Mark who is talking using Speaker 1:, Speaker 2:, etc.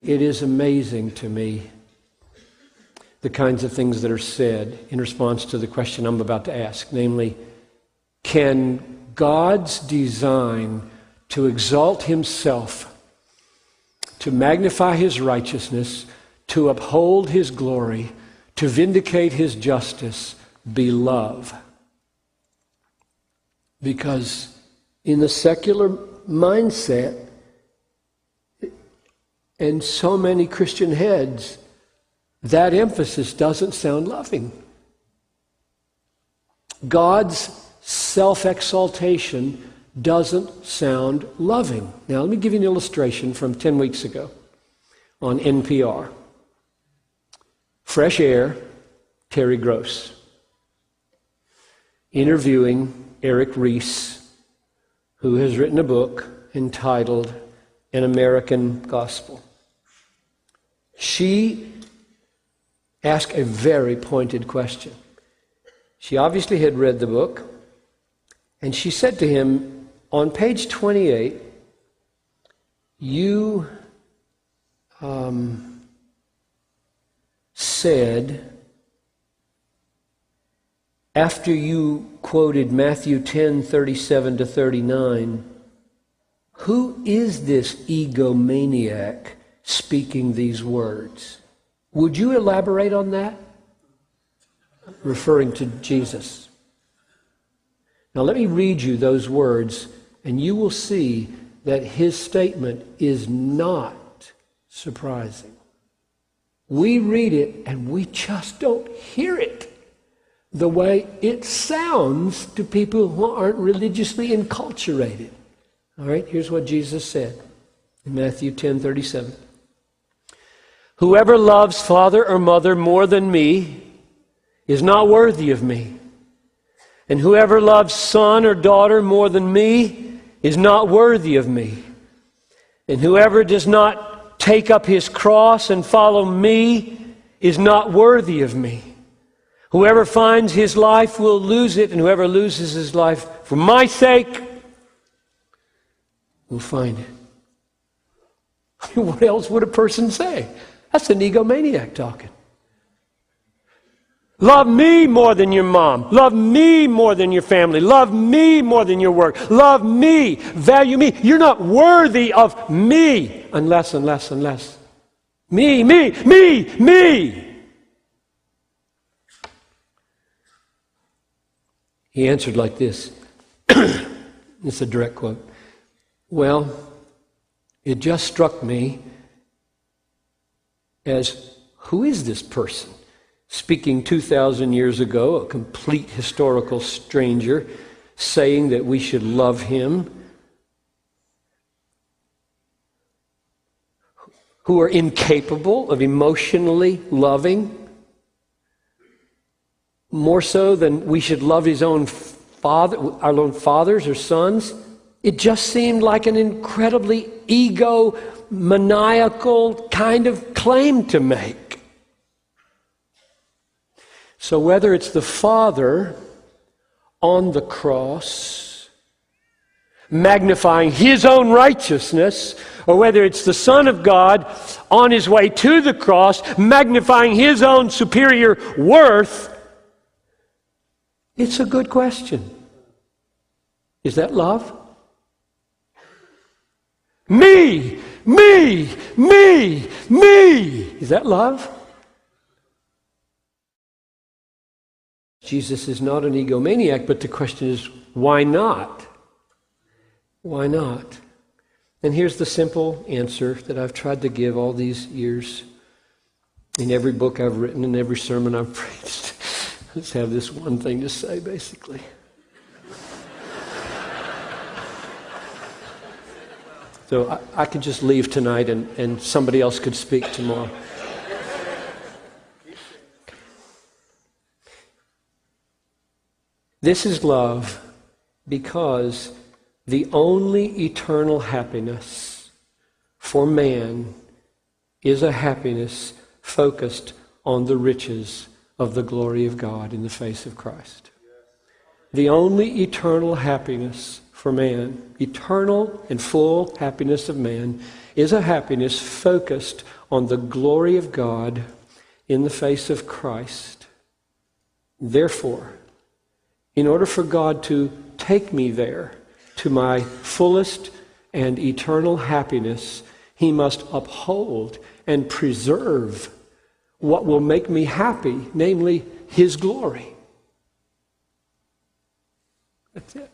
Speaker 1: It is amazing to me the kinds of things that are said in response to the question I'm about to ask, namely, can God's design to exalt Himself, to magnify His righteousness, to uphold His glory, to vindicate His justice, be love? Because in the secular mindset, and so many Christian heads, that emphasis doesn't sound loving. God's self-exaltation doesn't sound loving. Now, let me give you an illustration from 10 weeks ago on NPR. Fresh Air, Terry Gross, interviewing Eric Rees, who has written a book entitled An American Gospel. She asked a very pointed question. She obviously had read the book, and she said to him, on page 28, you said, after you quoted Matthew 10:37 to 39, who is this egomaniac speaking these words? Would you elaborate on that? Referring to Jesus. Now let me read you those words, and you will see that his statement is not surprising. We read it and we just don't hear it the way it sounds to people who aren't religiously enculturated. All right, here's what Jesus said in Matthew 10:37. Whoever loves father or mother more than me is not worthy of me. And whoever loves son or daughter more than me is not worthy of me. And whoever does not take up his cross and follow me is not worthy of me. Whoever finds his life will lose it, and whoever loses his life for my sake will find it. I mean, what else would a person say? That's an egomaniac talking. Love me more than your mom. Love me more than your family. Love me more than your work. Love me. Value me. You're not worthy of me unless. Me. He answered like this. It's a direct quote. Well, it just struck me as, who is this person? Speaking 2,000 years ago, a complete historical stranger, saying that we should love him, who are incapable of emotionally loving, more so than we should love his own father, our own fathers or sons. It just seemed like an incredibly egomaniacal kind of claim to make. So whether it's the Father on the cross, magnifying his own righteousness, or whether it's the Son of God on his way to the cross, magnifying his own superior worth, it's a good question. Is that love? Me! Is that love? Jesus is not an egomaniac, but the question is, why not? Why not? And here's the simple answer that I've tried to give all these years in every book I've written and every sermon I've preached. Let's have this one thing to say, basically. So I could just leave tonight and somebody else could speak tomorrow. This is love because the only eternal happiness for man is a happiness focused on the riches of the glory of God in the face of Christ. The only eternal happiness for man, eternal and full happiness of man, is a happiness focused on the glory of God in the face of Christ. Therefore, in order for God to take me there to my fullest and eternal happiness, He must uphold and preserve what will make me happy, namely His glory. That's it.